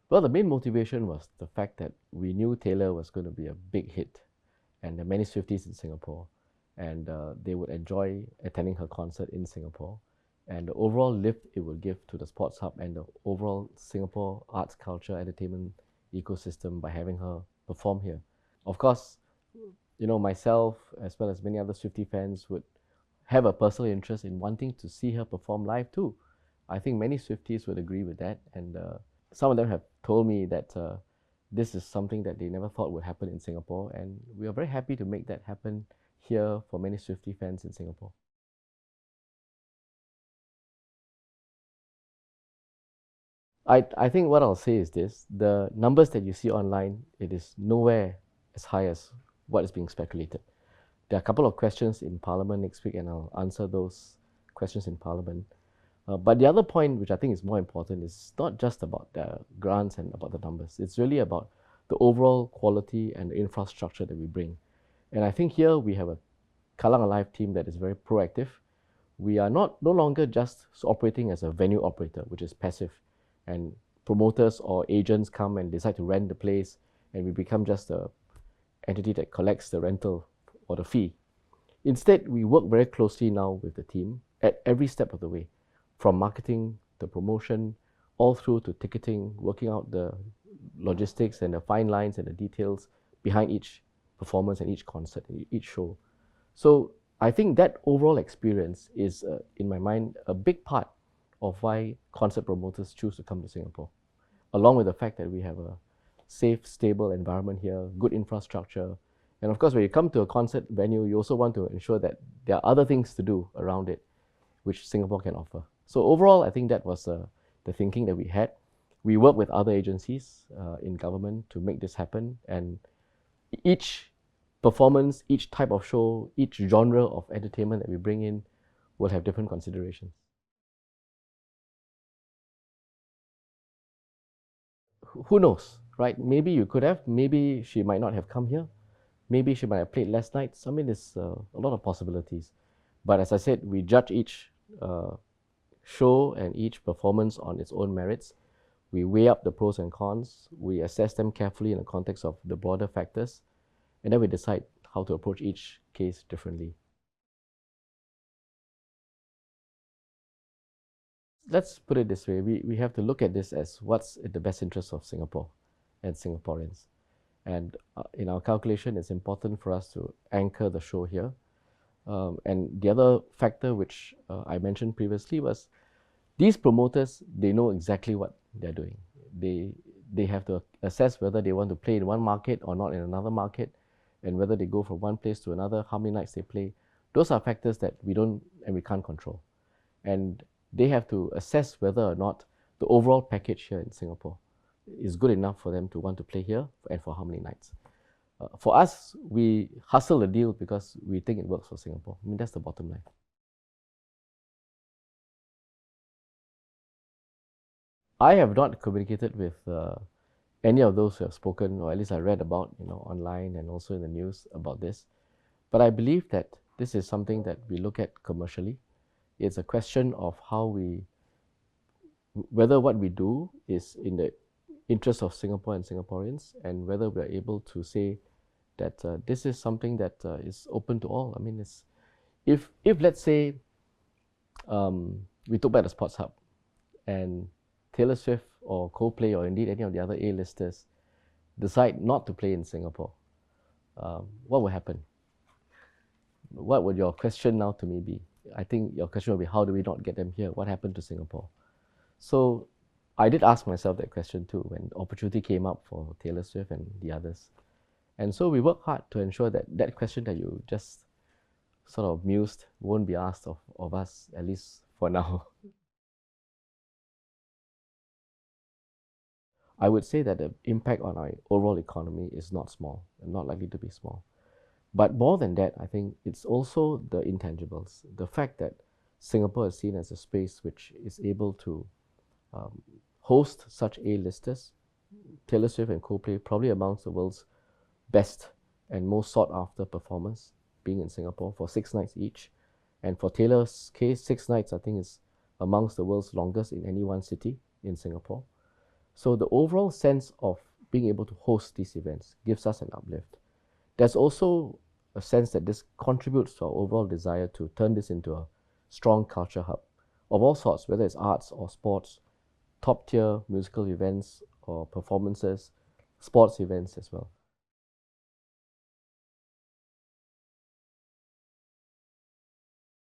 Well, the main motivation was the fact that we knew Taylor was going to be a big hit, and there are many Swifties in Singapore, and they would enjoy attending her concert in Singapore, and the overall lift it will give to the sports hub and the overall Singapore arts, culture, entertainment ecosystem by having her perform here. Of course, myself as well as many other Swiftie fans would have a personal interest in wanting to see her perform live too. I think many Swifties would agree with that, and some of them have told me that this is something that they never thought would happen in Singapore, and we are very happy to make that happen here for many Swiftie fans in Singapore. I think what I'll say is this: the numbers that you see online, it is nowhere as high as what is being speculated. There are a couple of questions in Parliament next week, and I'll answer those questions in Parliament. But the other point, which I think is more important, is not just about the grants and about the numbers. It's really about the overall quality and the infrastructure that we bring. And I think here we have a Kallang Alive team that is very proactive. We are no longer just operating as a venue operator, which is passive, and promoters or agents come and decide to rent the place, and we become just a entity that collects the rental or the fee. Instead, we work very closely now with the team at every step of the way, from marketing, the promotion, all through to ticketing, working out the logistics and the fine lines and the details behind each performance and each concert, each show. So I think that overall experience is, in my mind, a big part of why concert promoters choose to come to Singapore, along with the fact that we have a safe, stable environment here, good infrastructure. And of course, when you come to a concert venue, you also want to ensure that there are other things to do around it, which Singapore can offer. So overall, I think that was the thinking that we had. We work with other agencies in government to make this happen, and each performance, each type of show, each genre of entertainment that we bring in will have different considerations. Who knows, right? Maybe you could have, maybe she might not have come here, maybe she might have played less nights. I mean, there's a lot of possibilities. But as I said, we judge each show and each performance on its own merits. We weigh up the pros and cons, we assess them carefully in the context of the broader factors, and then we decide how to approach each case differently. Let's put it this way, we have to look at this as what's in the best interest of Singapore and Singaporeans. And in our calculation, it's important for us to anchor the show here. And the other factor which I mentioned previously was these promoters, they know exactly what they're doing. They have to assess whether they want to play in one market or not in another market, and whether they go from one place to another, how many nights they play. Those are factors that we don't and we can't control. And they have to assess whether or not the overall package here in Singapore is good enough for them to want to play here and for how many nights. For us, we hustle the deal because we think it works for Singapore. I mean, that's the bottom line. I have not communicated with any of those who have spoken, or at least I read about, online and also in the news about this. But I believe that this is something that we look at commercially. It's a question of whether what we do is in the interest of Singapore and Singaporeans, and whether we are able to say that this is something that is open to all. I mean, if let's say we took back the Sports Hub, and Taylor Swift or Coldplay or indeed any of the other A-listers decide not to play in Singapore, what will happen? What would your question now to me be? I think your question will be, how do we not get them here? What happened to Singapore? So I did ask myself that question too when opportunity came up for Taylor Swift and the others. And so we work hard to ensure that that question that you just sort of mused won't be asked of us, at least for now. I would say that the impact on our overall economy is not small and not likely to be small. But more than that, I think it's also the intangibles. The fact that Singapore is seen as a space which is able to host such A-listers, Taylor Swift and Coldplay, probably amongst the world's best and most sought after performers being in Singapore for 6 nights each. And for Taylor's case, 6 nights I think is amongst the world's longest in any one city in Singapore. So the overall sense of being able to host these events gives us an uplift. There's also a sense that this contributes to our overall desire to turn this into a strong culture hub of all sorts, whether it's arts or sports, top tier musical events or performances, sports events as well.